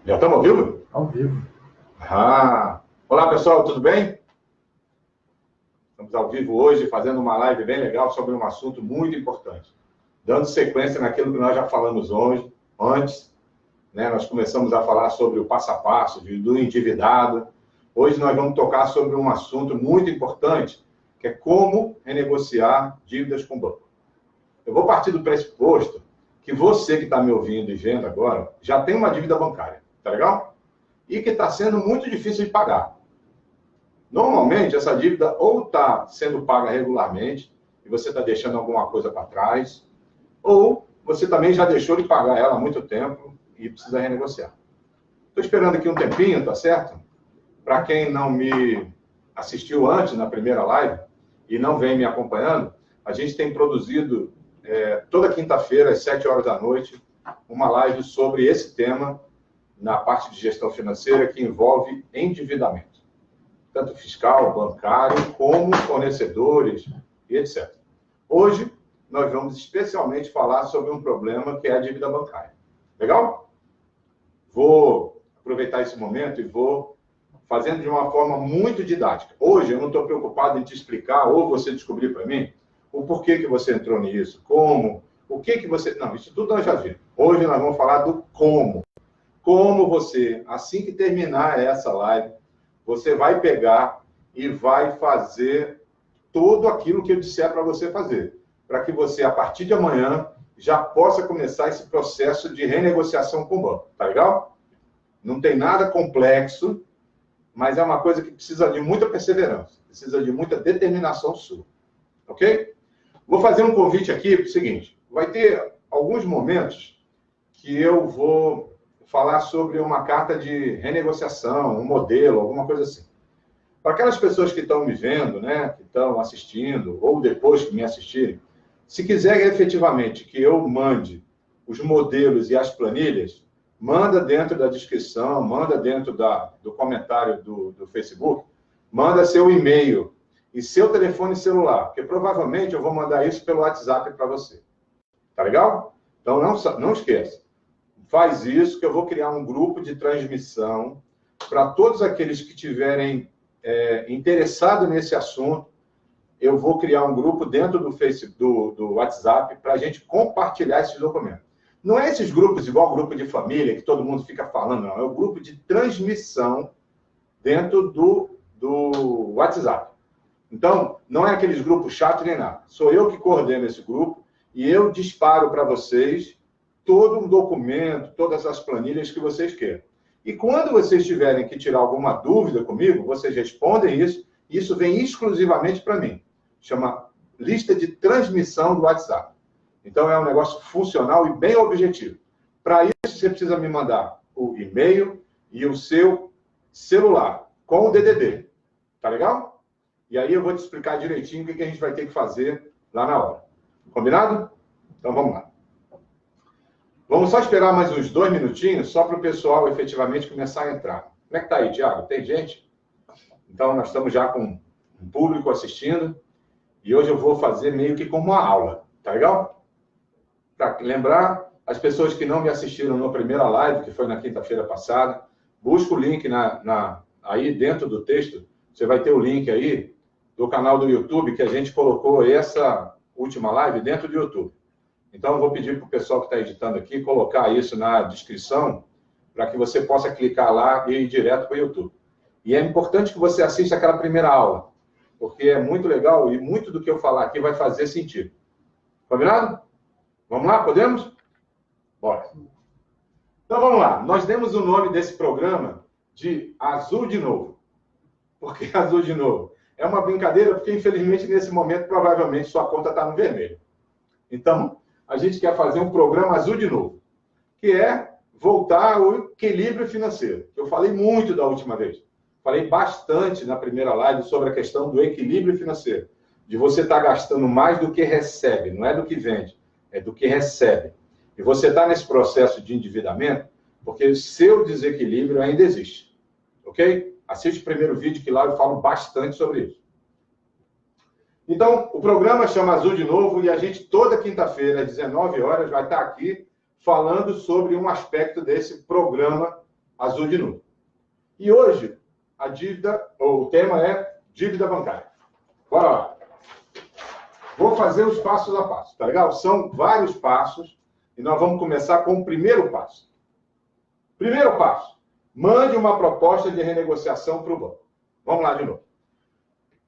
Já estamos ao vivo? Ao vivo. Olá, pessoal, tudo bem? Estamos ao vivo hoje, fazendo uma live bem legal sobre um assunto muito importante. Dando sequência naquilo que nós já falamos hoje, antes, né? Nós começamos a falar sobre o passo a passo do endividado. Hoje nós vamos tocar sobre um assunto muito importante, que é como renegociar dívidas com o banco. Eu vou partir do pressuposto que você que está me ouvindo e vendo agora já tem uma dívida bancária, tá legal? E que está sendo muito difícil de pagar. Normalmente, essa dívida ou está sendo paga regularmente e você está deixando alguma coisa para trás, ou você também já deixou de pagar ela há muito tempo e precisa renegociar. Estou esperando aqui um tempinho, tá certo? Para quem não me assistiu antes, na primeira live, e não vem me acompanhando, a gente tem produzido toda quinta-feira, às 7 horas da noite, uma live sobre esse tema na parte de gestão financeira que envolve endividamento, tanto fiscal, bancário, como fornecedores e etc. Hoje, nós vamos especialmente falar sobre um problema que é a dívida bancária. Legal? Vou aproveitar esse momento e vou fazendo de uma forma muito didática. Hoje, eu não estou preocupado em te explicar ou você descobrir para mim o porquê que você entrou nisso, como, o que você... Não, isso tudo nós já vimos. Hoje nós vamos falar do como. Como você, assim que terminar essa live, você vai pegar e vai fazer tudo aquilo que eu disser para você fazer. Para que você, a partir de amanhã, já possa começar esse processo de renegociação com o banco. Tá legal? Não tem nada complexo, mas é uma coisa que precisa de muita perseverança, precisa de muita determinação sua. Ok? Vou fazer um convite aqui para o seguinte, vai ter alguns momentos que eu vou falar sobre uma carta de renegociação, um modelo, alguma coisa assim. Para aquelas pessoas que estão me vendo, né, que estão assistindo, ou depois que me assistirem, se quiserem efetivamente que eu mande os modelos e as planilhas, manda dentro da descrição, manda dentro do comentário do Facebook, manda seu e-mail e seu telefone celular, porque provavelmente eu vou mandar isso pelo WhatsApp para você. Tá legal? Então, não esqueça. Faz isso, que eu vou criar um grupo de transmissão para todos aqueles que tiverem interessados nesse assunto. Eu vou criar um grupo dentro do Facebook, do WhatsApp, para a gente compartilhar esses documentos. Não é esses grupos igual o grupo de família, que todo mundo fica falando, não. É o grupo de transmissão dentro do WhatsApp. Então, não é aqueles grupos chatos nem nada. Sou eu que coordeno esse grupo e eu disparo para vocês todo um documento, todas as planilhas que vocês queiram. E quando vocês tiverem que tirar alguma dúvida comigo, vocês respondem isso, e isso vem exclusivamente para mim. Chama lista de transmissão do WhatsApp. Então, é um negócio funcional e bem objetivo. Para isso, você precisa me mandar o e-mail e o seu celular, com o DDD. Tá legal? E aí eu vou te explicar direitinho o que a gente vai ter que fazer lá na hora. Combinado? Então, vamos lá. Vamos só esperar mais uns 2 minutinhos, só para o pessoal efetivamente começar a entrar. Como é que tá aí, Thiago? Tem gente? Então, nós estamos já com um público assistindo. E hoje eu vou fazer meio que como uma aula. Tá legal? Para lembrar, as pessoas que não me assistiram na primeira live, que foi na quinta-feira passada, busca o link aí dentro do texto. Você vai ter o link aí do canal do YouTube, que a gente colocou essa última live dentro do YouTube. Então, eu vou pedir para o pessoal que está editando aqui colocar isso na descrição para que você possa clicar lá e ir direto para o YouTube. E é importante que você assista aquela primeira aula, porque é muito legal e muito do que eu falar aqui vai fazer sentido. Combinado? Vamos lá? Podemos? Bora. Então, vamos lá. Nós demos o nome desse programa de Azul de Novo. Por que Azul de Novo? É uma brincadeira porque, infelizmente, nesse momento, provavelmente, sua conta está no vermelho. Então, a gente quer fazer um programa Azul de Novo, que é voltar ao equilíbrio financeiro. Eu falei muito da última vez. Falei bastante na primeira live sobre a questão do equilíbrio financeiro. De você estar gastando mais do que recebe. Não é do que vende, é do que recebe. E você está nesse processo de endividamento porque o seu desequilíbrio ainda existe. Ok? Assiste o primeiro vídeo que lá eu falo bastante sobre isso. Então, o programa chama Azul de Novo e a gente toda quinta-feira, às 19 horas, vai estar aqui falando sobre um aspecto desse programa azul de novo. E hoje, a dívida, ou o tema é dívida bancária. Bora lá. Vou fazer os passos a passo, tá legal? São vários passos e nós vamos começar com o primeiro passo. Primeiro passo, mande uma proposta de renegociação para o banco. Vamos lá de novo.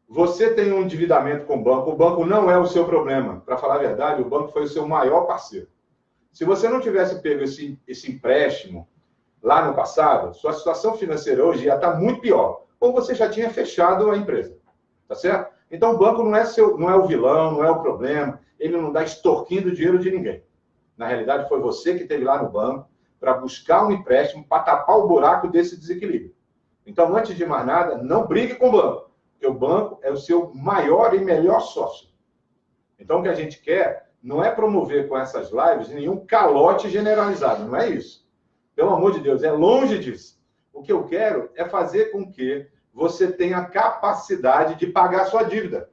Você tem um endividamento com o banco não é o seu problema. Para falar a verdade, o banco foi o seu maior parceiro. Se você não tivesse pego esse empréstimo lá no passado, sua situação financeira hoje ia estar muito pior. Ou você já tinha fechado a empresa, tá certo? Então o banco não é o vilão, não é o problema, ele não está extorquindo dinheiro de ninguém. Na realidade, foi você que esteve lá no banco para buscar um empréstimo para tapar o buraco desse desequilíbrio. Então, antes de mais nada, não brigue com o banco, porque o banco é o seu maior e melhor sócio. Então, o que a gente quer não é promover com essas lives nenhum calote generalizado, não é isso. Pelo amor de Deus, é longe disso. O que eu quero é fazer com que você tenha capacidade de pagar a sua dívida.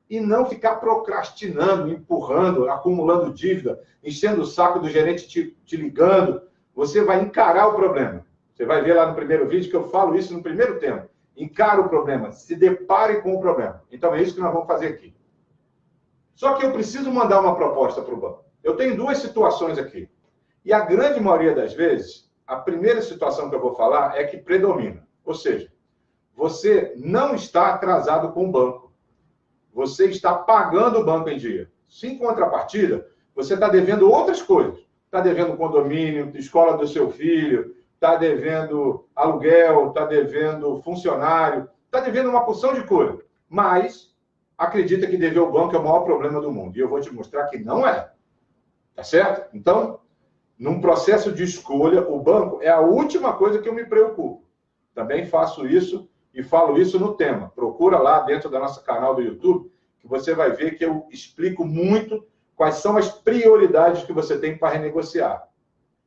E não ficar procrastinando, empurrando, acumulando dívida, enchendo o saco do gerente te ligando. Você vai encarar o problema. Você vai ver lá no primeiro vídeo que eu falo isso no primeiro tema. Encara o problema, se depare com o problema. Então é isso que nós vamos fazer aqui. Só que eu preciso mandar uma proposta para o banco. Eu tenho duas situações aqui. E a grande maioria das vezes, a primeira situação que eu vou falar é que predomina. Ou seja, você não está atrasado com o banco. Você está pagando o banco em dia. Se em contrapartida, você está devendo outras coisas. Está devendo condomínio, escola do seu filho, está devendo aluguel, está devendo funcionário, está devendo uma porção de coisa. Mas acredita que dever ao banco é o maior problema do mundo. E eu vou te mostrar que não é. Tá certo? Então, num processo de escolha, o banco é a última coisa que eu me preocupo. Também faço isso e falo isso no tema. Procura lá dentro do nosso canal do YouTube, que você vai ver que eu explico muito quais são as prioridades que você tem para renegociar.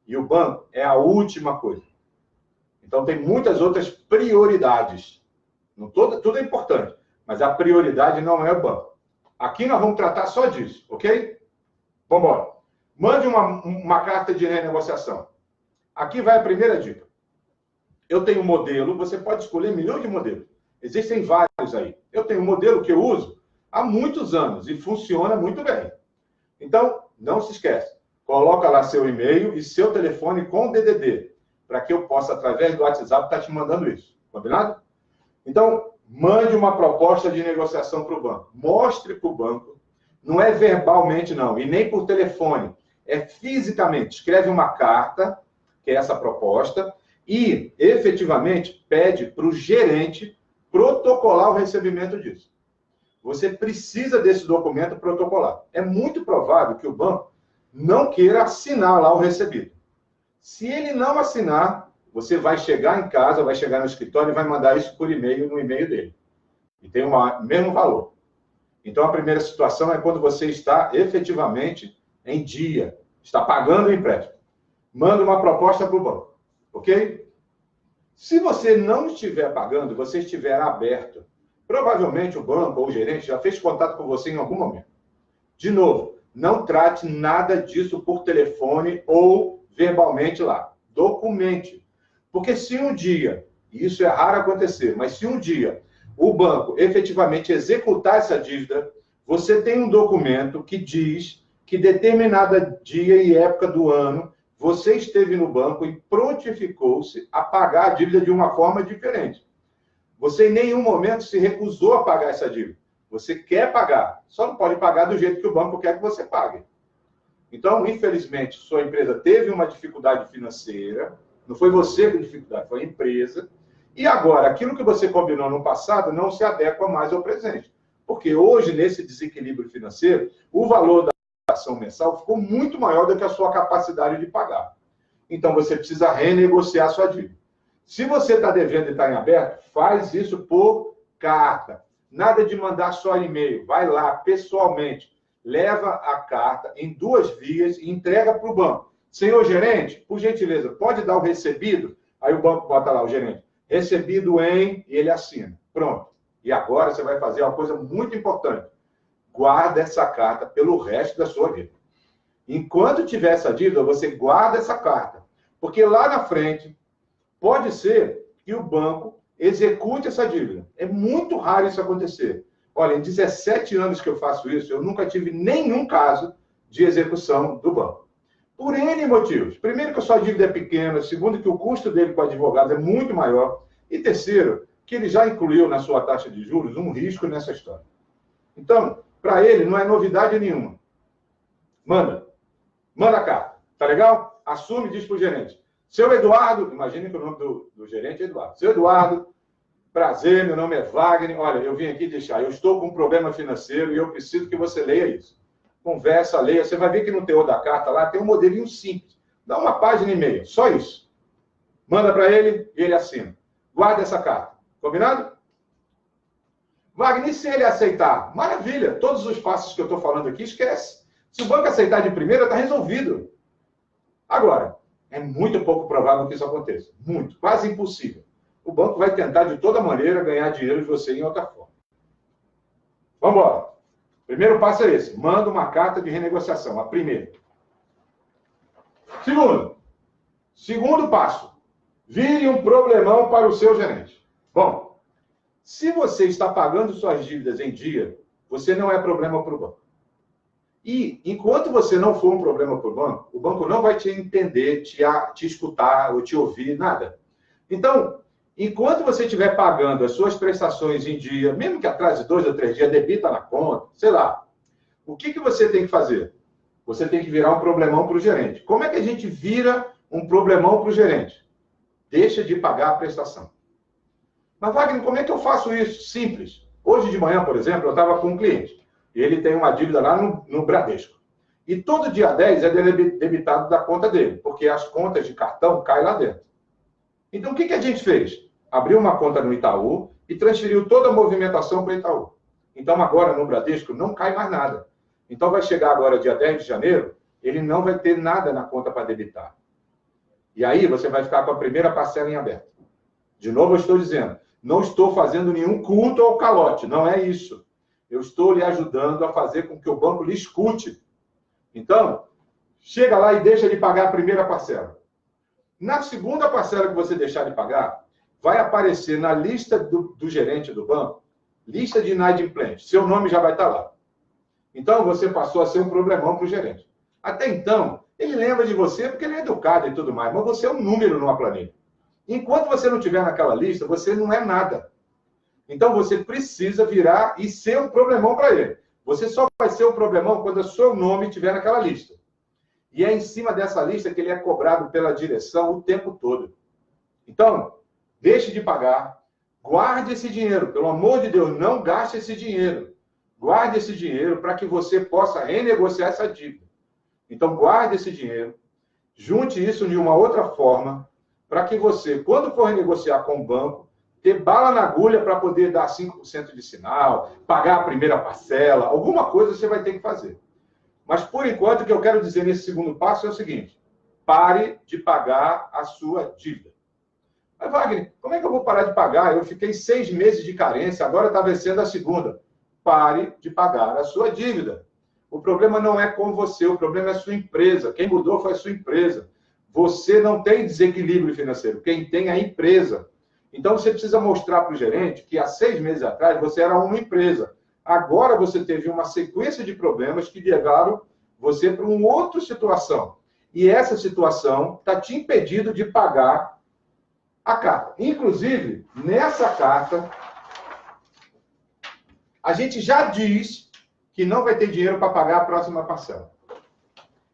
E o banco é a última coisa. Então, tem muitas outras prioridades. Não tudo é importante, mas a prioridade não é o banco. Aqui nós vamos tratar só disso, ok? Vamos embora. Mande uma carta de renegociação. Aqui vai a primeira dica. Eu tenho um modelo, você pode escolher milhões de modelos. Existem vários aí. Eu tenho um modelo que eu uso há muitos anos e funciona muito bem. Então, não se esquece. Coloca lá seu e-mail e seu telefone com DDD, para que eu possa, através do WhatsApp, estar te mandando isso. Combinado? Então, mande uma proposta de negociação para o banco. Mostre para o banco. Não é verbalmente, não, e nem por telefone. É fisicamente. Escreve uma carta, que é essa proposta, e, efetivamente, pede para o gerente protocolar o recebimento disso. Você precisa desse documento protocolar. É muito provável que o banco não queira assinar lá o recebido. Se ele não assinar, você vai chegar em casa, vai chegar no escritório e vai mandar isso por e-mail, no e-mail dele. E tem o mesmo valor. Então, a primeira situação é quando você está efetivamente em dia, está pagando o empréstimo. Manda uma proposta para o banco, ok? Se você não estiver pagando, você estiver aberto, provavelmente o banco ou o gerente já fez contato com você em algum momento. De novo, não trate nada disso por telefone ou verbalmente lá. Documente. Porque se um dia, e isso é raro acontecer, mas se um dia o banco efetivamente executar essa dívida, você tem um documento que diz que determinada dia e época do ano você esteve no banco e prontificou-se a pagar a dívida de uma forma diferente. Você em nenhum momento se recusou a pagar essa dívida. Você quer pagar, só não pode pagar do jeito que o banco quer que você pague. Então, infelizmente, sua empresa teve uma dificuldade financeira, não foi você com dificuldade, foi a empresa, e agora, aquilo que você combinou no passado não se adequa mais ao presente. Porque hoje, nesse desequilíbrio financeiro, o valor da ação mensal ficou muito maior do que a sua capacidade de pagar. Então, você precisa renegociar a sua dívida. Se você está devendo e está em aberto, faz isso por carta. Nada de mandar só e-mail. Vai lá, pessoalmente. Leva a carta em 2 vias e entrega para o banco. Senhor gerente, por gentileza, pode dar o recebido? Aí o banco bota lá, o gerente, recebido em, e ele assina. Pronto. E agora você vai fazer uma coisa muito importante. Guarda essa carta pelo resto da sua vida. Enquanto tiver essa dívida, você guarda essa carta. Porque lá na frente, pode ser que o banco execute essa dívida. É muito raro isso acontecer. Olha, em 17 anos que eu faço isso, eu nunca tive nenhum caso de execução do banco. Por N motivos. Primeiro, que a sua dívida é pequena. Segundo, que o custo dele com o advogado é muito maior. E terceiro, que ele já incluiu na sua taxa de juros um risco nessa história. Então, para ele, não é novidade nenhuma. Manda a carta. Tá legal? Assume e diz para o gerente. Seu Eduardo, imagine que o nome do gerente é Eduardo. Seu Eduardo, prazer, meu nome é Wagner. Olha, eu vim aqui deixar. Eu estou com um problema financeiro e eu preciso que você leia isso. Conversa, leia. Você vai ver que no teor da carta lá tem um modelinho simples. Dá uma página e meia. Só isso. Manda para ele e ele assina. Guarda essa carta. Combinado? Wagner, e se ele aceitar? Maravilha. Todos os passos que eu estou falando aqui, esquece. Se o banco aceitar de primeira, está resolvido. Agora, é muito pouco provável que isso aconteça. Muito. Quase impossível. O banco vai tentar, de toda maneira, ganhar dinheiro de você em outra forma. Vamos embora. Primeiro passo é esse. Manda uma carta de renegociação. A primeira. Segundo passo. Vire um problemão para o seu gerente. Bom, se você está pagando suas dívidas em dia, você não é problema para o banco. E, enquanto você não for um problema para o banco não vai te entender, te escutar ou te ouvir, nada. Então, enquanto você estiver pagando as suas prestações em dia, mesmo que atrase 2 ou 3 dias, debita na conta, sei lá, o que você tem que fazer? Você tem que virar um problemão para o gerente. Como é que a gente vira um problemão para o gerente? Deixa de pagar a prestação. Mas, Wagner, como é que eu faço isso? Simples. Hoje de manhã, por exemplo, eu estava com um cliente. Ele tem uma dívida lá no Bradesco. E todo dia 10 é debitado da conta dele, porque as contas de cartão caem lá dentro. Então, o que a gente fez? Abriu uma conta no Itaú e transferiu toda a movimentação para o Itaú. Então, agora no Bradesco não cai mais nada. Então, vai chegar agora, dia 10 de janeiro, ele não vai ter nada na conta para debitar. E aí, você vai ficar com a primeira parcela em aberto. De novo, eu estou dizendo, não estou fazendo nenhum culto ao calote, não é isso. Eu estou lhe ajudando a fazer com que o banco lhe escute. Então, chega lá e deixa de pagar a primeira parcela. Na segunda parcela que você deixar de pagar, vai aparecer na lista do gerente do banco, lista de inadimplentes. Seu nome já vai estar lá. Então, você passou a ser um problemão para o gerente. Até então, ele lembra de você porque ele é educado e tudo mais, mas você é um número numa planilha. Enquanto você não estiver naquela lista, você não é nada. Então, você precisa virar e ser um problemão para ele. Você só vai ser um problemão quando o seu nome estiver naquela lista. E é em cima dessa lista que ele é cobrado pela direção o tempo todo. Então, deixe de pagar, guarde esse dinheiro. Pelo amor de Deus, não gaste esse dinheiro. Guarde esse dinheiro para que você possa renegociar essa dívida. Então, guarde esse dinheiro, junte isso de uma outra forma, para que você, quando for renegociar com o banco, ter bala na agulha para poder dar 5% de sinal, pagar a primeira parcela, alguma coisa você vai ter que fazer. Mas, por enquanto, o que eu quero dizer nesse segundo passo é o seguinte: pare de pagar a sua dívida. Mas, Wagner, como é que eu vou parar de pagar? Eu fiquei 6 meses de carência, agora está vencendo a segunda. Pare de pagar a sua dívida. O problema não é com você, o problema é a sua empresa. Quem mudou foi a sua empresa. Você não tem desequilíbrio financeiro, quem tem é a empresa. Então, você precisa mostrar para o gerente que há 6 meses atrás você era uma empresa. Agora você teve uma sequência de problemas que levaram você para uma outra situação. E essa situação está te impedindo de pagar a carta. Inclusive, nessa carta, a gente já diz que não vai ter dinheiro para pagar a próxima parcela.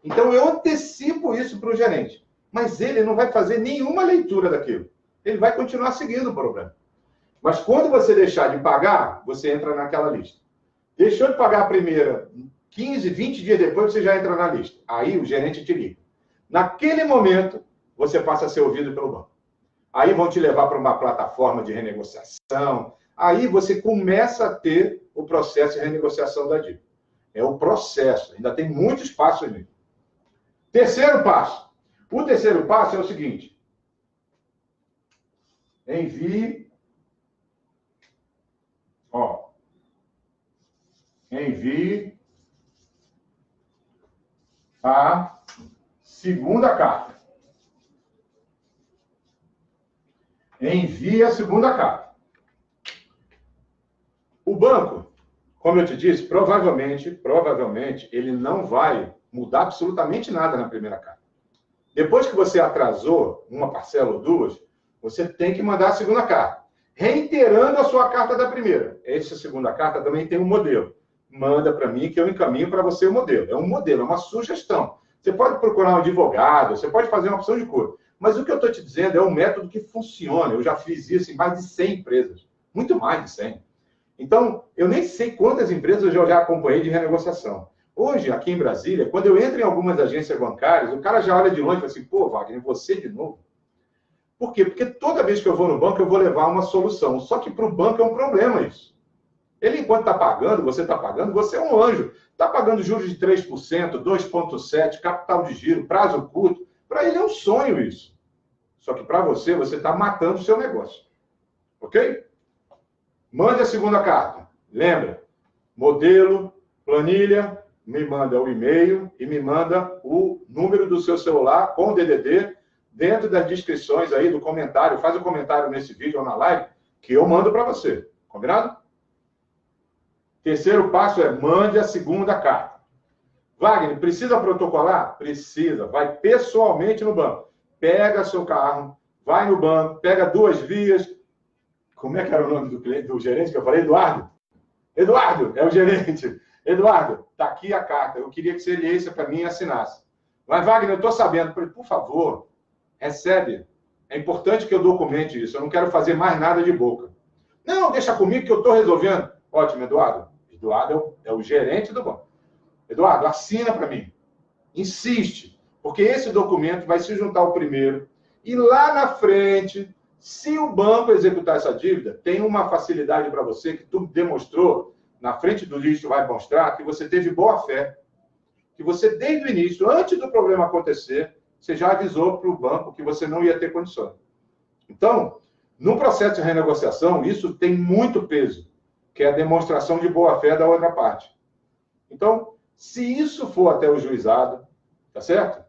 Então, eu antecipo isso para o gerente. Mas ele não vai fazer nenhuma leitura daquilo. Ele vai continuar seguindo o problema. Mas quando você deixar de pagar, você entra naquela lista. Deixou de pagar a primeira, 15, 20 dias depois, você já entra na lista. Aí o gerente te liga. Naquele momento, você passa a ser ouvido pelo banco. Aí vão te levar para uma plataforma de renegociação. Aí você começa a ter o processo de renegociação da dívida. É o processo. Ainda tem muitos passos nisso. Terceiro passo. O terceiro passo é o seguinte. Envie a segunda carta. envia a segunda carta. O banco, como eu te disse, provavelmente, ele não vai mudar absolutamente nada na primeira carta. Depois que você atrasou uma parcela ou duas, você tem que mandar a segunda carta, reiterando a sua carta da primeira. Essa segunda carta também tem um modelo. Manda para mim que eu encaminho para você o modelo. É um modelo, é uma sugestão. Você pode procurar um advogado, você pode fazer uma opção de cor. Mas o que eu estou te dizendo é um método que funciona. Eu já fiz isso em mais de 100 empresas. Muito mais de 100. Então, eu nem sei quantas empresas eu já acompanhei de renegociação. Hoje, aqui em Brasília, quando eu entro em algumas agências bancárias, o cara já olha de longe e fala assim, pô, Wagner, você de novo? Por quê? Porque toda vez que eu vou no banco, eu vou levar uma solução. Só que para o banco é um problema isso. Ele, enquanto está pagando, você é um anjo. Está pagando juros de 3%, 2,7%, capital de giro, prazo curto. Para ele é um sonho isso. Só que para você está matando o seu negócio. Ok? Mande a segunda carta. Lembra? Modelo, planilha, me manda o e-mail e me manda o número do seu celular com o DDD dentro das descrições aí do comentário. Faz o comentário nesse vídeo ou na live que eu mando para você. Combinado? Terceiro passo é mande a segunda carta. Wagner, precisa protocolar? Precisa. Vai pessoalmente no banco. Pega seu carro, vai no banco, pega 2 vias. Como é que era o nome do gerente que eu falei? Eduardo? Eduardo, é o gerente. Eduardo, está aqui a carta. Eu queria que você lesse para mim e assinasse. Mas, Wagner, eu estou sabendo. Por favor, recebe. É importante que eu documente isso. Eu não quero fazer mais nada de boca. Não, deixa comigo que eu estou resolvendo. Ótimo, Eduardo. Eduardo é o gerente do banco. Eduardo, assina para mim. Insiste. Porque esse documento vai se juntar ao primeiro. E lá na frente, se o banco executar essa dívida, tem uma facilidade para você que tu demonstrou, na frente do lixo vai mostrar que você teve boa fé. Que você, desde o início, antes do problema acontecer, você já avisou para o banco que você não ia ter condições. Então, no processo de renegociação, isso tem muito peso, que é a demonstração de boa-fé da outra parte. Então, se isso for até o juizado, tá certo?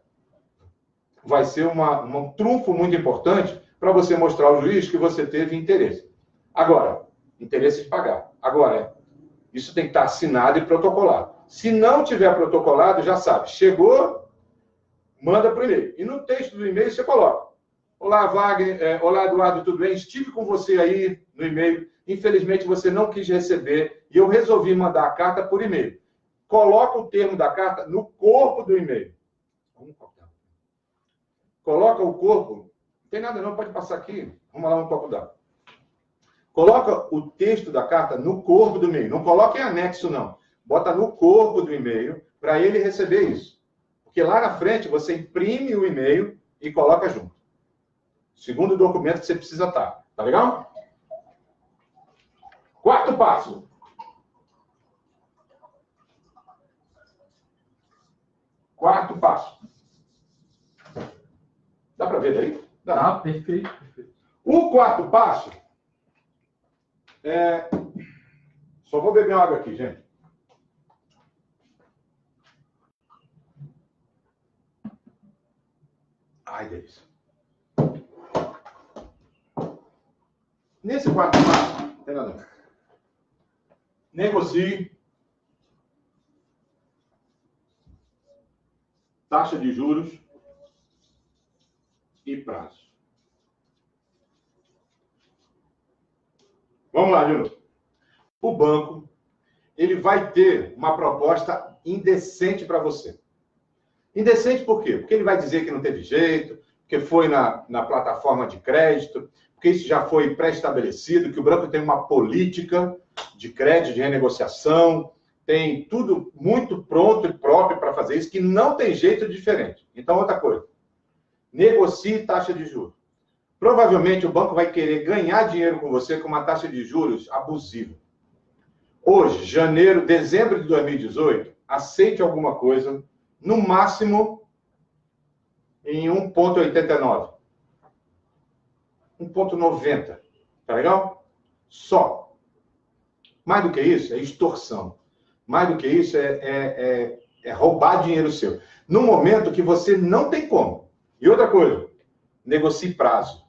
Vai ser um trunfo muito importante para você mostrar ao juiz que você teve interesse. Agora, interesse de pagar. Agora, isso tem que estar assinado e protocolado. Se não tiver protocolado, já sabe, chegou, manda para o e-mail. E no texto do e-mail você coloca: olá, Wagner, olá, Eduardo, tudo bem? Estive com você aí no e-mail. Infelizmente, você não quis receber e eu resolvi mandar a carta por e-mail. Coloca o termo da carta no corpo do e-mail. Coloca o corpo. Não tem nada não, pode passar aqui. Vamos lá, um copo d'água. Coloca o texto da carta no corpo do e-mail. Não coloca em anexo, não. Bota no corpo do e-mail para ele receber isso. Porque lá na frente você imprime o e-mail e coloca junto. Segundo documento que você precisa estar. Tá legal? Quarto passo. Quarto passo. Dá para ver daí? Dá. Ah, perfeito, perfeito. O quarto passo é... Só vou beber água aqui, gente. Ai, delícia. Nesse quarto passo, não tem nada a ver. Negocie taxa de juros e prazo. Vamos lá, Júnior. O banco, ele vai ter uma proposta indecente para você. Indecente por quê? Porque ele vai dizer que não teve jeito, que foi na plataforma de crédito, porque isso já foi pré-estabelecido, que o banco tem uma política de crédito, de renegociação, tem tudo muito pronto e próprio para fazer isso, que não tem jeito diferente. Então, outra coisa, negocie taxa de juros. Provavelmente o banco vai querer ganhar dinheiro com você com uma taxa de juros abusiva. Hoje, dezembro de 2018, aceite alguma coisa, no máximo em 1,89. 1,90. Tá legal? Só. Mais do que isso, é extorsão. Mais do que isso, é roubar dinheiro seu. No momento que você não tem como. E outra coisa, negocie prazo.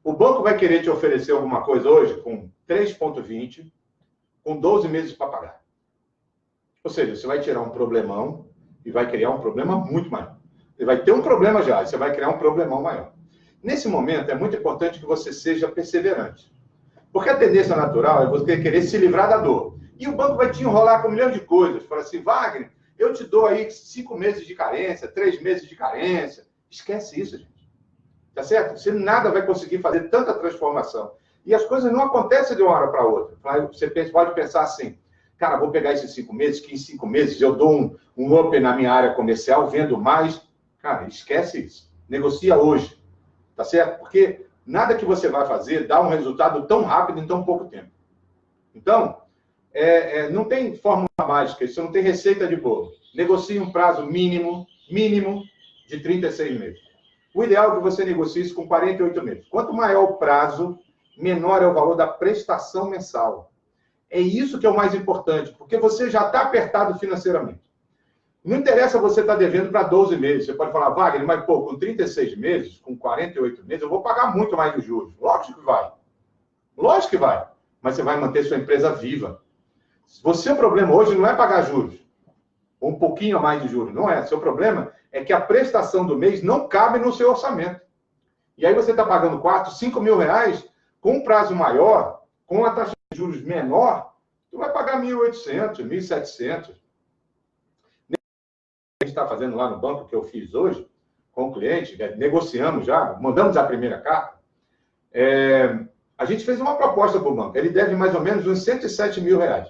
O banco vai querer te oferecer alguma coisa hoje com 3,20, com 12 meses para pagar. Ou seja, você vai tirar um problemão e vai criar um problema muito maior. Você vai ter um problema já, você vai criar um problemão maior. Nesse momento, é muito importante que você seja perseverante. Porque a tendência natural é você querer se livrar da dor. E o banco vai te enrolar com um milhão de coisas. Fala assim, Wagner, eu te dou aí 5 meses de carência, 3 meses de carência. Esquece isso, gente. Tá certo? Você nada vai conseguir fazer tanta transformação. E as coisas não acontecem de uma hora para outra. Você pode pensar assim, cara, vou pegar esses 5 meses, que em 5 meses eu dou um up na minha área comercial, vendo mais. Cara, esquece isso. Negocia hoje. Tá certo? Porque nada que você vai fazer dá um resultado tão rápido em tão pouco tempo. Então, não tem fórmula mágica, isso não tem receita de bolo. Negocie um prazo mínimo de 36 meses. O ideal é que você negocie isso com 48 meses. Quanto maior o prazo, menor é o valor da prestação mensal. É isso que é o mais importante, porque você já está apertado financeiramente. Não interessa você estar devendo para 12 meses. Você pode falar, Wagner, mas pô, com 36 meses, com 48 meses, eu vou pagar muito mais de juros. Lógico que vai. Lógico que vai. Mas você vai manter sua empresa viva. O seu problema hoje não é pagar juros. Ou um pouquinho a mais de juros. Não é. Seu problema é que a prestação do mês não cabe no seu orçamento. E aí você está pagando 4, 5 mil reais com um prazo maior, com uma taxa de juros menor, você vai pagar 1.800, 1.700. A gente está fazendo lá no banco, que eu fiz hoje, com o cliente, negociamos já, mandamos a primeira carta, a gente fez uma proposta para o banco. Ele deve mais ou menos uns 107 mil reais.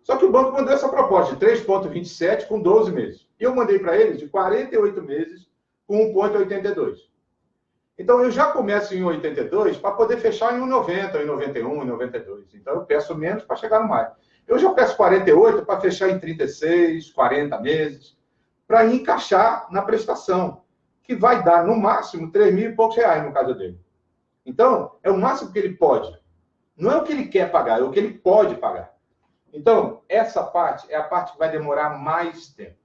Só que o banco mandou essa proposta de 3,27 com 12 meses. E eu mandei para ele de 48 meses com 1,82. Então, eu já começo em 82 para poder fechar em 1,90, em 91, em 92. Então, eu peço menos para chegar no mais. Eu já peço 48 para fechar em 36, 40 meses, para encaixar na prestação, que vai dar, no máximo, 3 mil e poucos reais no caso dele. Então, é o máximo que ele pode. Não é o que ele quer pagar, é o que ele pode pagar. Então, essa parte é a parte que vai demorar mais tempo.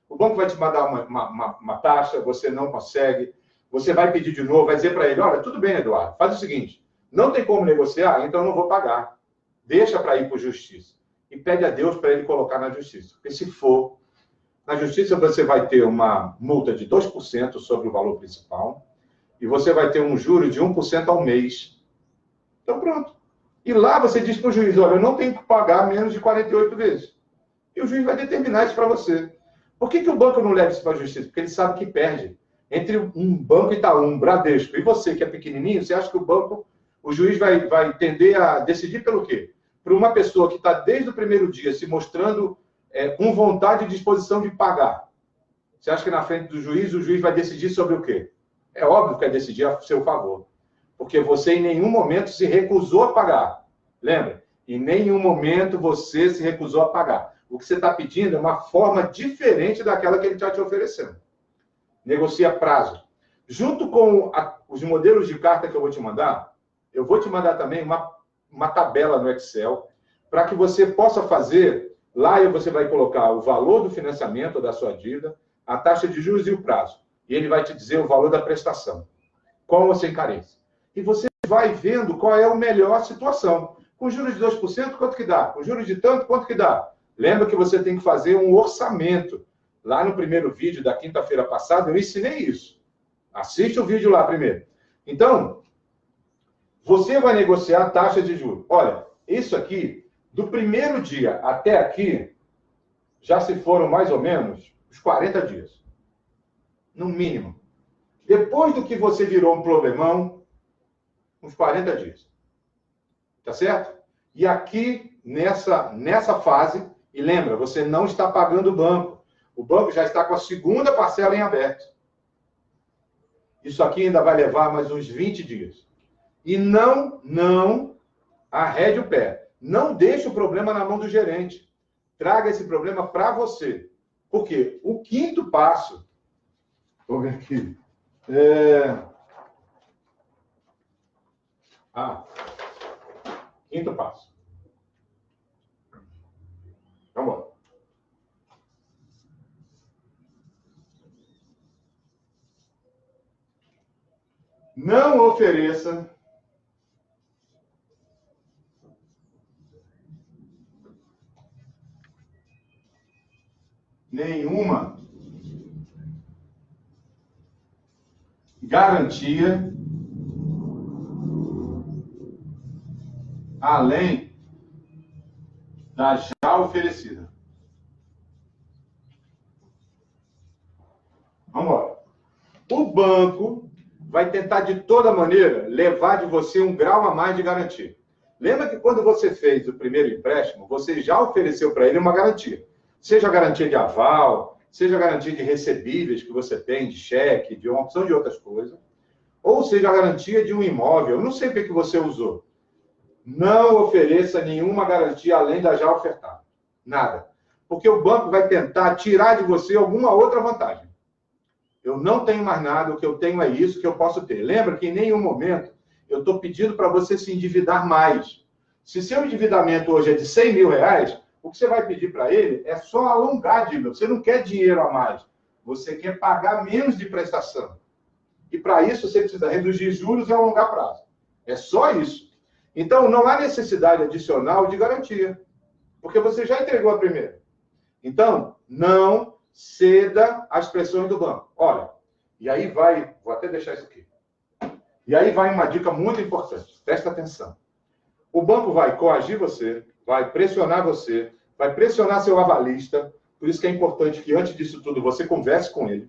O banco vai te mandar uma taxa, você não consegue, você vai pedir de novo, vai dizer para ele, olha, tudo bem, Eduardo, faz o seguinte, não tem como negociar, então eu não vou pagar. Deixa para ir para a justiça. E pede a Deus para ele colocar na justiça. Porque se for, na justiça você vai ter uma multa de 2% sobre o valor principal e você vai ter um juro de 1% ao mês. Então, pronto. E lá você diz para o juiz, olha, eu não tenho que pagar menos de 48 vezes. E o juiz vai determinar isso para você. Por que o banco não leva isso para a justiça? Porque ele sabe que perde. Entre um banco Itaú, um Bradesco, e você que é pequenininho, você acha que o juiz vai tender a decidir pelo quê? Por uma pessoa que está desde o primeiro dia se mostrando com vontade e disposição de pagar. Você acha que na frente do juiz, o juiz vai decidir sobre o quê? É óbvio que vai decidir a seu favor. Porque você em nenhum momento se recusou a pagar. Lembra? Em nenhum momento você se recusou a pagar. O que você está pedindo é uma forma diferente daquela que ele está te oferecendo. Negocia prazo. Junto com os modelos de carta que eu vou te mandar também uma tabela no Excel para que você possa fazer. Lá você vai colocar o valor do financiamento da sua dívida, a taxa de juros e o prazo. E ele vai te dizer o valor da prestação. Qual você encarece. E você vai vendo qual é a melhor situação. Com juros de 2%, quanto que dá? Com juros de tanto, quanto que dá? Lembra que você tem que fazer um orçamento. Lá no primeiro vídeo da quinta-feira passada, eu ensinei isso. Assiste o vídeo lá primeiro. Então, você vai negociar a taxa de juros. Olha, isso aqui, do primeiro dia até aqui, já se foram mais ou menos uns 40 dias. No mínimo. Depois do que você virou um problemão, uns 40 dias. Tá certo? E aqui, nessa fase, e lembra, você não está pagando o banco. O banco já está com a segunda parcela em aberto. Isso aqui ainda vai levar mais uns 20 dias. E não arrede o pé. Não deixe o problema na mão do gerente. Traga esse problema para você. Por quê? O quinto passo... Vou ver aqui. Quinto passo. Vamos lá. Não ofereça nenhuma garantia além da já oferecida. Vamos embora. O banco vai tentar de toda maneira levar de você um grau a mais de garantia. Lembra que quando você fez o primeiro empréstimo, você já ofereceu para ele uma garantia. Seja garantia de aval, seja garantia de recebíveis que você tem, de cheque, de uma opção de outras coisas, ou seja a garantia de um imóvel. Eu não sei o que você usou. Não ofereça nenhuma garantia além da já ofertada. Nada. Porque o banco vai tentar tirar de você alguma outra vantagem. Eu não tenho mais nada, o que eu tenho é isso que eu posso ter. Lembra que em nenhum momento eu estou pedindo para você se endividar mais. Se seu endividamento hoje é de 100 mil reais, o que você vai pedir para ele é só alongar a dívida. Você não quer dinheiro a mais. Você quer pagar menos de prestação. E para isso você precisa reduzir juros e alongar prazo. É só isso. Então, não há necessidade adicional de garantia. Porque você já entregou a primeira. Então, não ceda às pressões do banco. Olha, e aí vai... Vou até deixar isso aqui. E aí vai uma dica muito importante. Presta atenção. O banco vai coagir você, vai pressionar você, vai pressionar seu avalista. Por isso que é importante que, antes disso tudo, você converse com ele.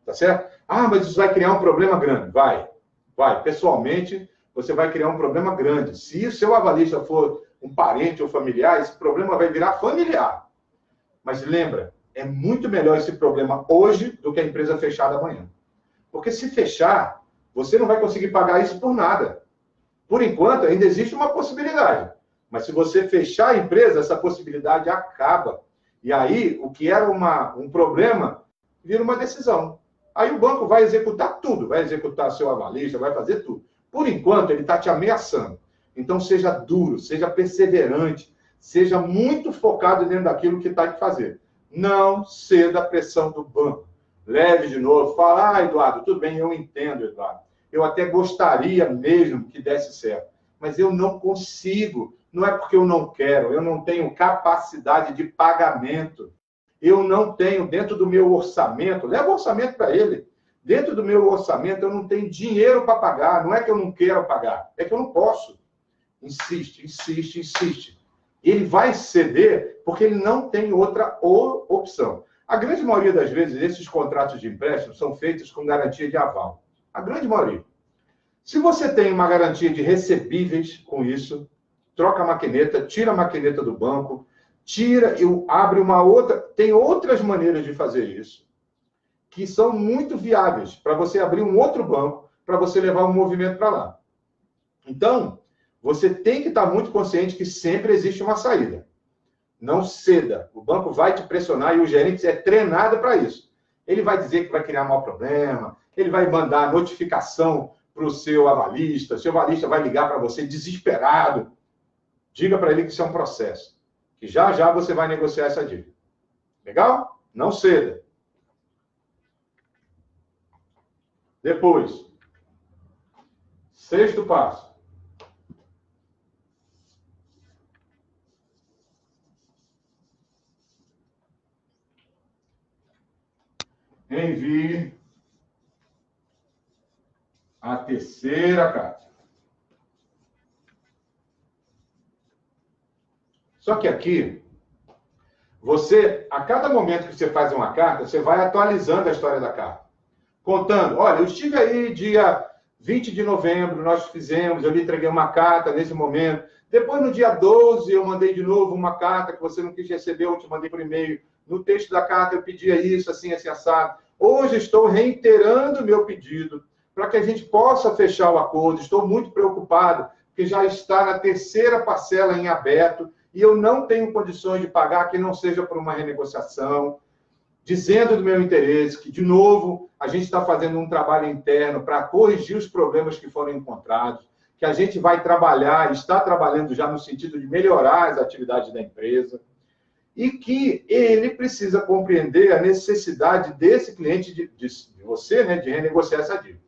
Tá certo? Ah, mas isso vai criar um problema grande. Vai. Pessoalmente, você vai criar um problema grande. Se o seu avalista for um parente ou familiar, esse problema vai virar familiar. Mas lembra, é muito melhor esse problema hoje do que a empresa fechada amanhã. Porque se fechar, você não vai conseguir pagar isso por nada. Por enquanto, ainda existe uma possibilidade. Mas se você fechar a empresa, essa possibilidade acaba. E aí, o que era um problema, vira uma decisão. Aí o banco vai executar tudo. Vai executar seu avalista, vai fazer tudo. Por enquanto, ele está te ameaçando. Então, seja duro, seja perseverante, seja muito focado dentro daquilo que está que fazer. Não ceda à pressão do banco. Leve de novo. Fala, Eduardo, tudo bem, eu entendo, Eduardo. Eu até gostaria mesmo que desse certo. Mas eu não consigo. Não é porque eu não quero. Eu não tenho capacidade de pagamento. Eu não tenho dentro do meu orçamento. Leva o orçamento para ele. Dentro do meu orçamento, eu não tenho dinheiro para pagar. Não é que eu não quero pagar. É que eu não posso. Insiste. Ele vai ceder porque ele não tem outra opção. A grande maioria das vezes, esses contratos de empréstimo são feitos com garantia de aval. A grande maioria. Se você tem uma garantia de recebíveis com isso, troca a maquineta, tira a maquineta do banco, abre uma outra... Tem outras maneiras de fazer isso, que são muito viáveis, para você abrir um outro banco, para você levar um movimento para lá. Então, você tem que estar muito consciente que sempre existe uma saída. Não ceda. O banco vai te pressionar e o gerente é treinado para isso. Ele vai dizer que vai criar maior problema, ele vai mandar notificação para o seu avalista vai ligar para você desesperado. Diga para ele que isso é um processo, que já você vai negociar essa dívida. Legal? Não ceda. Depois, sexto passo. Envie a terceira carta. Só que aqui, você, a cada momento que você faz uma carta, você vai atualizando a história da carta. Contando, olha, eu estive aí dia 20 de novembro, nós fizemos, eu lhe entreguei uma carta nesse momento. Depois, no dia 12, eu mandei de novo uma carta que você não quis receber, eu te mandei por e-mail. No texto da carta, eu pedia isso, assim, assado. Hoje, estou reiterando o meu pedido para que a gente possa fechar o acordo. Estou muito preocupado, porque já está na terceira parcela em aberto e eu não tenho condições de pagar que não seja por uma renegociação. Dizendo do meu interesse, que, de novo, a gente está fazendo um trabalho interno para corrigir os problemas que foram encontrados, que a gente vai trabalhar, está trabalhando já no sentido de melhorar as atividades da empresa, e que ele precisa compreender a necessidade desse cliente, de você, né, de renegociar essa dívida.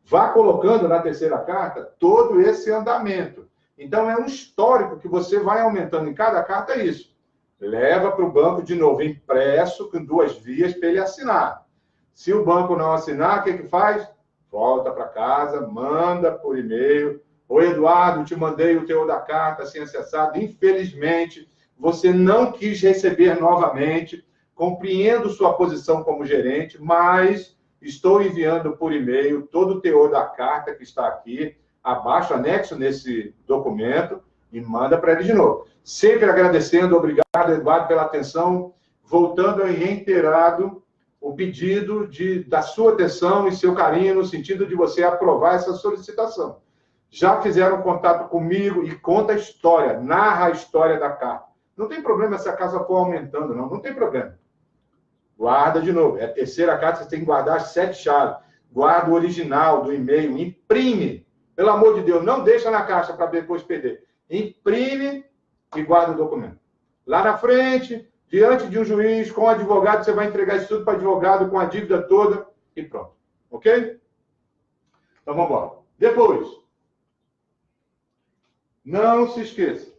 Vá colocando na terceira carta todo esse andamento. Então, é um histórico que você vai aumentando em cada carta, é isso. leva para o banco de novo, impresso, com 2 vias, para ele assinar. Se o banco não assinar, o que faz? Volta para casa, manda por e-mail. Oi, Eduardo, te mandei o teor da carta, assim, acessado. Infelizmente, você não quis receber novamente. Compreendo sua posição como gerente, mas estou enviando por e-mail todo o teor da carta que está aqui, abaixo, anexo nesse documento, e manda para ele de novo. Sempre agradecendo, obrigado, Eduardo, pela atenção, voltando em reiterado o pedido da sua atenção e seu carinho no sentido de você aprovar essa solicitação. Já fizeram contato comigo e conta a história, narra a história da carta. Não tem problema se a casa for aumentando, não tem problema. Guarda de novo. É a terceira carta, você tem que guardar as 7 chaves. Guarda o original do e-mail, imprime. Pelo amor de Deus, não deixa na caixa para depois perder. Imprime e guarda o documento. Lá na frente, diante de um juiz, com um advogado, você vai entregar isso tudo para o advogado, com a dívida toda e pronto. Ok? Então, vamos embora. Depois, não se esqueça.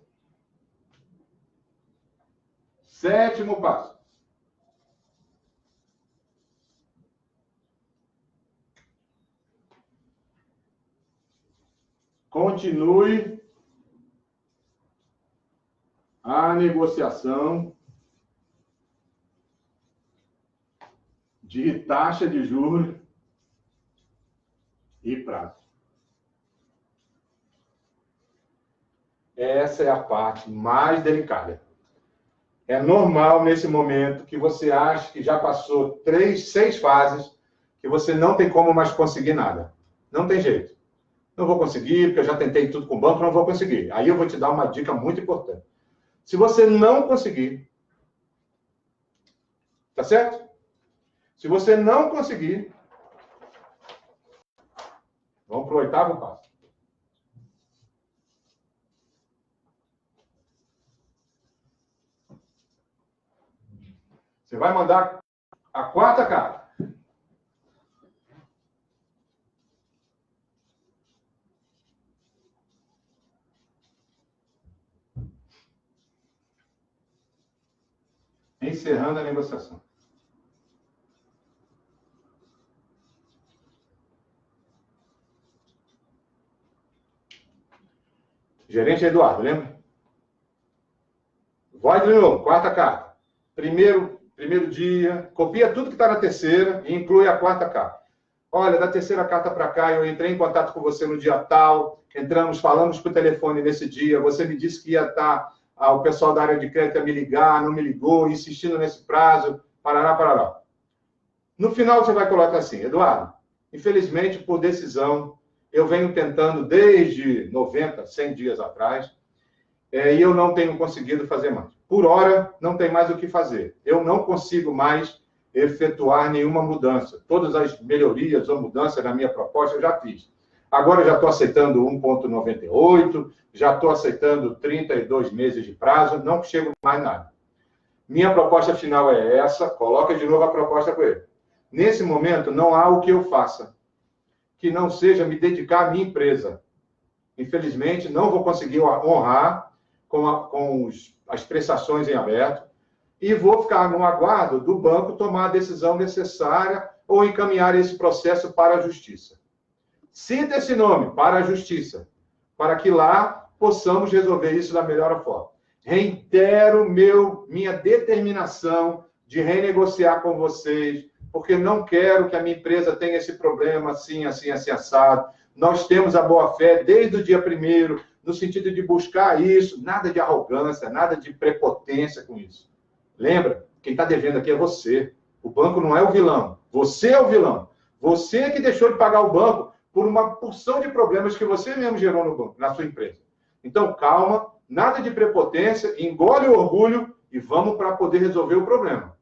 7º passo. Continue a negociação de taxa de juros e prazo. Essa é a parte mais delicada. É normal, nesse momento, que você ache que já passou 6 fases, que você não tem como mais conseguir nada. Não tem jeito. Não vou conseguir, porque eu já tentei tudo com o banco, não vou conseguir. Aí eu vou te dar uma dica muito importante. Se você não conseguir, tá certo? Se você não conseguir, vamos para o 8º passo. Você vai mandar a 4ª carta. Encerrando a negociação. Gerente Eduardo, lembra? Vai de novo, 4ª carta. Primeiro dia, copia tudo que está na terceira e inclui a 4ª carta. Olha, da terceira carta para cá, eu entrei em contato com você no dia tal, falamos por telefone nesse dia, você me disse que ia estar... o pessoal da área de crédito ia me ligar, não me ligou, insistindo nesse prazo, parará. No final, você vai colocar assim, Eduardo, infelizmente, por decisão, eu venho tentando desde 90, 100 dias atrás, e eu não tenho conseguido fazer mais. Por hora, não tem mais o que fazer. Eu não consigo mais efetuar nenhuma mudança. Todas as melhorias ou mudanças na minha proposta eu já fiz. Agora já estou aceitando 1,98, já estou aceitando 32 meses de prazo, não chego mais nada. Minha proposta final é essa, coloca de novo a proposta com ele. Nesse momento, não há o que eu faça que não seja me dedicar à minha empresa. Infelizmente, não vou conseguir honrar com as prestações em aberto e vou ficar no aguardo do banco tomar a decisão necessária ou encaminhar esse processo para a justiça. Cita esse nome, para a justiça, para que lá possamos resolver isso da melhor forma. Reitero minha determinação de renegociar com vocês, porque não quero que a minha empresa tenha esse problema assim, assado. Nós temos a boa-fé desde o dia 1º, no sentido de buscar isso, nada de arrogância, nada de prepotência com isso. Lembra? Quem está devendo aqui é você. O banco não é o vilão. Você é o vilão. Você que deixou de pagar o banco por uma porção de problemas que você mesmo gerou no banco, na sua empresa. Então, calma, nada de prepotência, engole o orgulho e vamos para poder resolver o problema.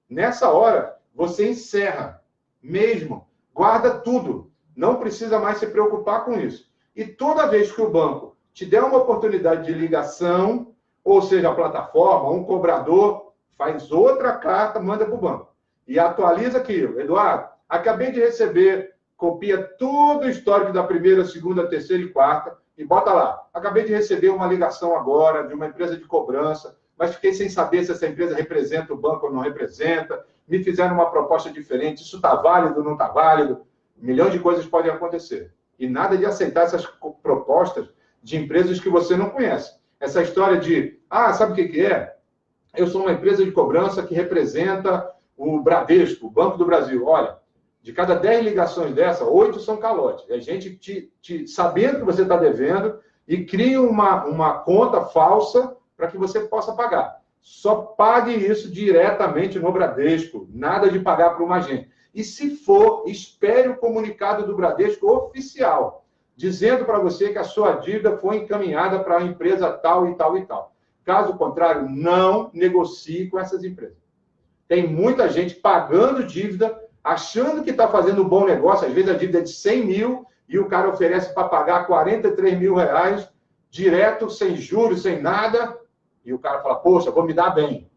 Nessa hora, você encerra mesmo, guarda tudo. Não precisa mais se preocupar com isso. E toda vez que o banco te der uma oportunidade de ligação, ou seja, a plataforma, um cobrador, faz outra carta, manda para o banco. E atualiza aquilo. Eduardo, acabei de receber, copia todo o histórico da primeira, segunda, terceira e quarta e bota lá. Acabei de receber uma ligação agora de uma empresa de cobrança, mas fiquei sem saber se essa empresa representa o banco ou não representa, me fizeram uma proposta diferente, isso está válido ou não está válido, milhões de coisas podem acontecer. E nada de aceitar essas propostas de empresas que você não conhece. Essa história de, sabe o que é? Eu sou uma empresa de cobrança que representa o Bradesco, o Banco do Brasil. Olha, de cada 10 ligações dessa, 8 são calote. É gente sabendo que você está devendo e cria uma conta falsa para que você possa pagar. Só pague isso diretamente no Bradesco, nada de pagar para uma agente. E se for, espere o comunicado do Bradesco oficial, dizendo para você que a sua dívida foi encaminhada para a empresa tal e tal e tal. Caso contrário, não negocie com essas empresas. Tem muita gente pagando dívida, achando que está fazendo um bom negócio, às vezes a dívida é de 100 mil e o cara oferece para pagar 43 mil reais, direto, sem juros, sem nada, e o cara fala, poxa, vou me dar bem.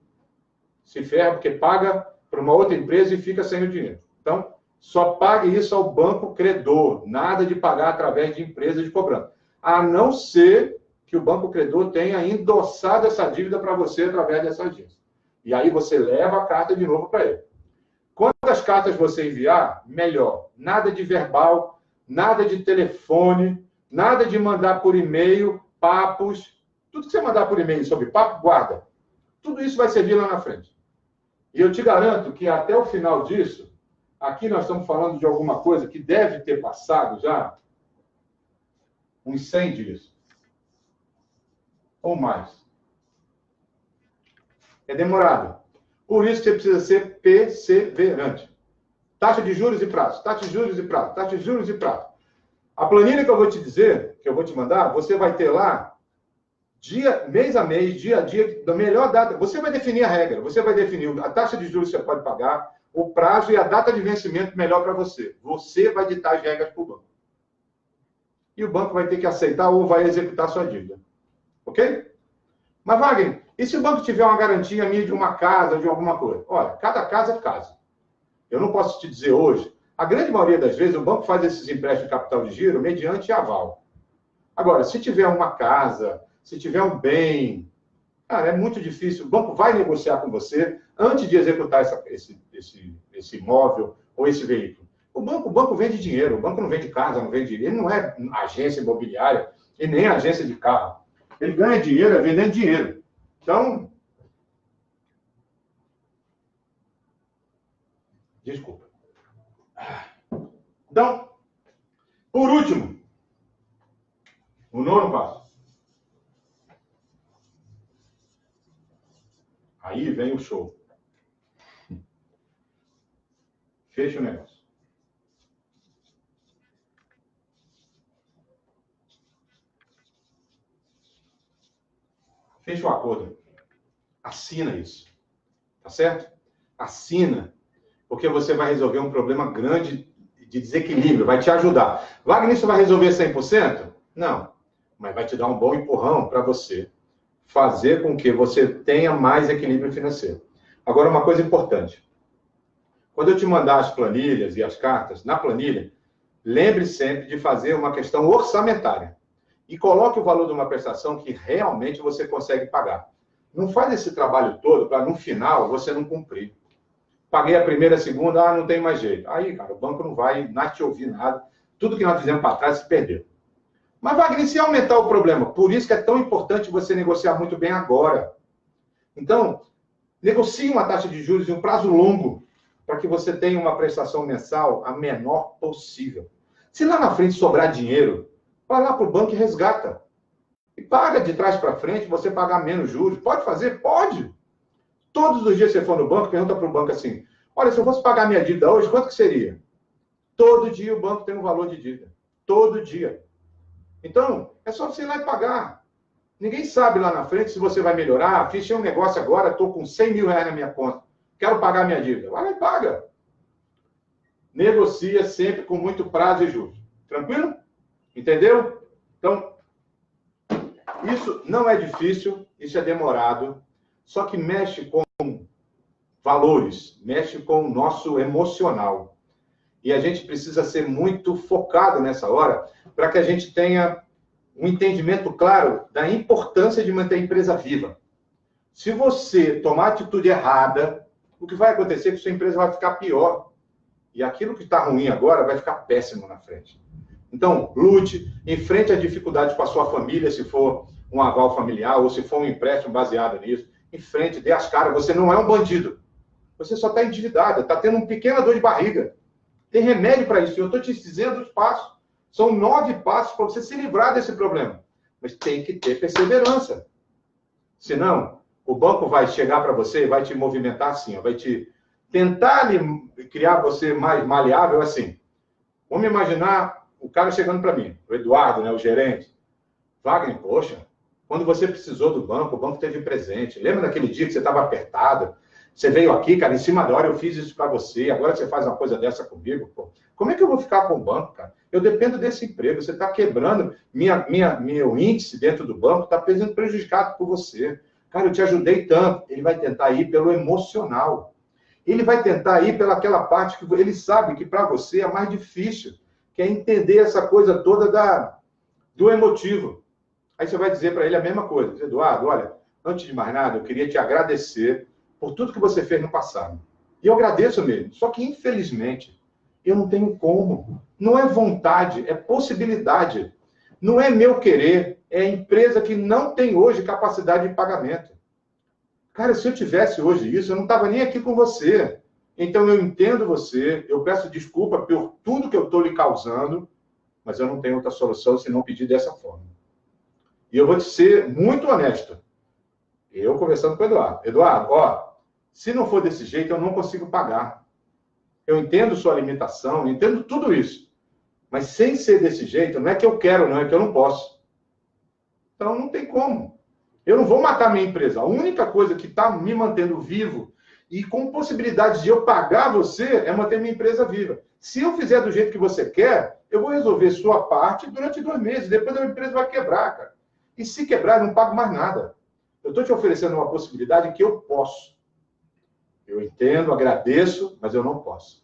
Se ferra porque paga para uma outra empresa e fica sem o dinheiro. Então, só pague isso ao banco credor, nada de pagar através de empresa de cobrança. A não ser que o banco credor tenha endossado essa dívida para você através dessa agência. E aí você leva a carta de novo para ele. Quantas cartas você enviar, melhor. Nada de verbal, nada de telefone, nada de mandar por e-mail, papos. Tudo que você mandar por e-mail sobre papo, guarda. Tudo isso vai servir lá na frente. E eu te garanto que até o final disso, aqui nós estamos falando de alguma coisa que deve ter passado já uns 100 dias. Ou mais. É demorado. Por isso que você precisa ser perseverante. Taxa de juros e prazo, taxa de juros e prazo, taxa de juros e prazo. A planilha que eu vou te dizer, que eu vou te mandar, você vai ter lá, mês a mês, dia a dia, da melhor data. Você vai definir a regra, você vai definir a taxa de juros que você pode pagar, o prazo e a data de vencimento melhor para você. Você vai ditar as regras para o banco. E o banco vai ter que aceitar ou vai executar a sua dívida. Ok? Mas, Wagner, e se o banco tiver uma garantia minha de uma casa, de alguma coisa? Olha, cada casa é casa. Eu não posso te dizer hoje. A grande maioria das vezes, o banco faz esses empréstimos de capital de giro mediante aval. Agora, se tiver uma casa, se tiver um bem, cara, é muito difícil. O banco vai negociar com você antes de executar esse imóvel ou esse veículo. O banco vende dinheiro, o banco não vende casa, não vende. Ele não é agência imobiliária e nem agência de carro. Ele ganha dinheiro vendendo dinheiro. Então, desculpa. Então, por último, o 9º passo. Aí vem o show. Fecha o negócio. Fecha o acordo. Assina isso. Tá certo? Assina. Porque você vai resolver um problema grande de desequilíbrio. Vai te ajudar. Wagner, isso vai resolver 100%? Não. Mas vai te dar um bom empurrão para você fazer com que você tenha mais equilíbrio financeiro. Agora, uma coisa importante. Quando eu te mandar as planilhas e as cartas, na planilha, lembre sempre de fazer uma questão orçamentária. E coloque o valor de uma prestação que realmente você consegue pagar. Não faz esse trabalho todo para, no final, você não cumprir. Paguei a primeira, a segunda, não tem mais jeito. Aí, cara, o banco não vai te ouvir nada. Tudo que nós fizemos para trás se perdeu. Mas, Wagner, se aumentar o problema, por isso que é tão importante você negociar muito bem agora. Então, negocie uma taxa de juros em um prazo longo, para que você tenha uma prestação mensal a menor possível. Se lá na frente sobrar dinheiro, vai lá para o banco e resgata. E paga de trás para frente, você pagar menos juros. Pode fazer? Pode. Todos os dias que você for no banco, pergunta para o banco assim, olha, se eu fosse pagar minha dívida hoje, quanto que seria? Todo dia o banco tem um valor de dívida. Todo dia. Então, é só você ir lá e pagar. Ninguém sabe lá na frente se você vai melhorar. Fiz um negócio agora, estou com 100 mil reais na minha conta. Quero pagar minha dívida. Vai lá e paga. Negocia sempre com muito prazo e juros. Tranquilo? Entendeu? Então, isso não é difícil, isso é demorado, só que mexe com valores, mexe com o nosso emocional. E a gente precisa ser muito focado nessa hora para que a gente tenha um entendimento claro da importância de manter a empresa viva. Se você tomar a atitude errada, o que vai acontecer é que sua empresa vai ficar pior. E aquilo que está ruim agora vai ficar péssimo na frente. Então, lute, enfrente as dificuldades com a sua família, se for um aval familiar ou se for um empréstimo baseado nisso. Enfrente, dê as caras. Você não é um bandido. Você só está endividado, está tendo uma pequena dor de barriga. Tem remédio para isso. Eu estou te dizendo os passos. São 9 passos para você se livrar desse problema. Mas tem que ter perseverança. Senão, o banco vai chegar para você e vai te movimentar assim, vai te tentar criar você mais maleável assim. Vamos imaginar o cara chegando para mim, o Eduardo, né, o gerente. Wagner, poxa, quando você precisou do banco, o banco teve presente. Lembra daquele dia que você estava apertado? Você veio aqui, cara, em cima da hora eu fiz isso para você, agora você faz uma coisa dessa comigo, pô. Como é que eu vou ficar com o banco, cara? Eu dependo desse emprego, você está quebrando meu índice dentro do banco, está sendo prejudicado por você. Cara, eu te ajudei tanto. Ele vai tentar ir pelo emocional. Ele vai tentar ir pelaquela parte que ele sabe que para você é mais difícil, que é entender essa coisa toda do emotivo. Aí você vai dizer para ele a mesma coisa. Eduardo, olha, antes de mais nada, eu queria te agradecer por tudo que você fez no passado. E eu agradeço mesmo. Só que, infelizmente, eu não tenho como. Não é vontade, é possibilidade. Não é meu querer, é a empresa que não tem hoje capacidade de pagamento. Cara, se eu tivesse hoje isso, eu não estava nem aqui com você. Então, eu entendo você, eu peço desculpa por tudo que eu estou lhe causando, mas eu não tenho outra solução se não pedir dessa forma. E eu vou te ser muito honesto. Eu conversando com o Eduardo. Eduardo, ó, se não for desse jeito, eu não consigo pagar. Eu entendo sua limitação, eu entendo tudo isso. Mas sem ser desse jeito, não é que eu quero, não, é que eu não posso. Então, não tem como. Eu não vou matar minha empresa. A única coisa que está me mantendo vivo e com possibilidade de eu pagar você é manter minha empresa viva. Se eu fizer do jeito que você quer, eu vou resolver sua parte durante 2 meses. Depois a empresa vai quebrar, cara. E se quebrar, eu não pago mais nada. Eu estou te oferecendo uma possibilidade que eu posso. Eu entendo, agradeço, mas eu não posso.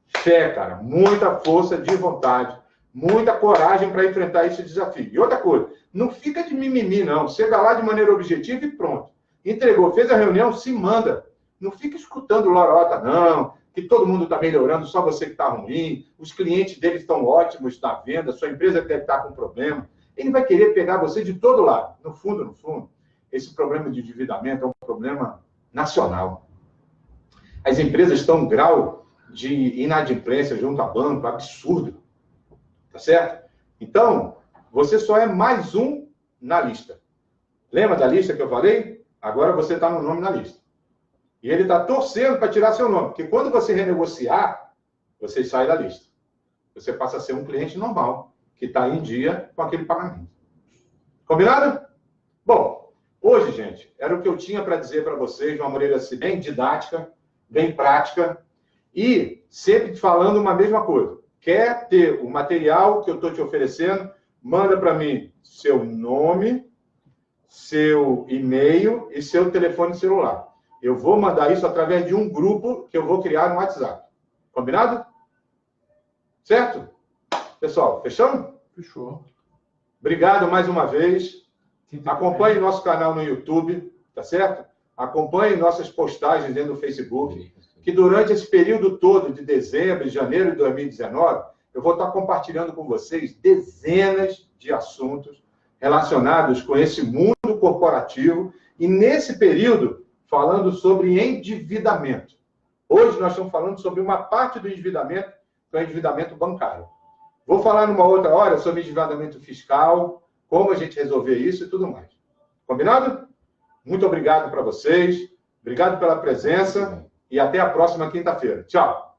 Fé, cara, muita força de vontade, muita coragem para enfrentar esse desafio. E outra coisa, não fica de mimimi, não. Chega lá de maneira objetiva e pronto. Entregou, fez a reunião, se manda. Não fica escutando lorota, não, que todo mundo está melhorando, só você que está ruim, os clientes dele estão ótimos na venda, sua empresa deve estar com problema. Ele vai querer pegar você de todo lado. No fundo, esse problema de endividamento é um problema nacional. As empresas estão em grau de inadimplência junto a banco, absurdo. Tá certo? Então, você só é mais um na lista. Lembra da lista que eu falei? Agora você está no nome na lista. E ele está torcendo para tirar seu nome, porque quando você renegociar, você sai da lista. Você passa a ser um cliente normal, que está em dia com aquele pagamento. Combinado? Bom, hoje, gente, era o que eu tinha para dizer para vocês, de uma maneira assim, bem didática, bem prática, e sempre falando uma mesma coisa. Quer ter o material que eu estou te oferecendo, manda para mim seu nome, seu e-mail e seu telefone celular. Eu vou mandar isso através de um grupo que eu vou criar no WhatsApp. Combinado? Certo? Pessoal, fechamos? Fechou. Obrigado mais uma vez. Acompanhe nosso canal no YouTube, tá certo? Acompanhe nossas postagens dentro do Facebook, que durante esse período todo de dezembro e janeiro de 2019, eu vou estar compartilhando com vocês dezenas de assuntos relacionados com esse mundo corporativo e, nesse período, falando sobre endividamento. Hoje nós estamos falando sobre uma parte do endividamento, que é o endividamento bancário. Vou falar numa outra hora sobre endividamento fiscal, como a gente resolver isso e tudo mais. Combinado? Muito obrigado para vocês, obrigado pela presença e até a próxima quinta-feira. Tchau!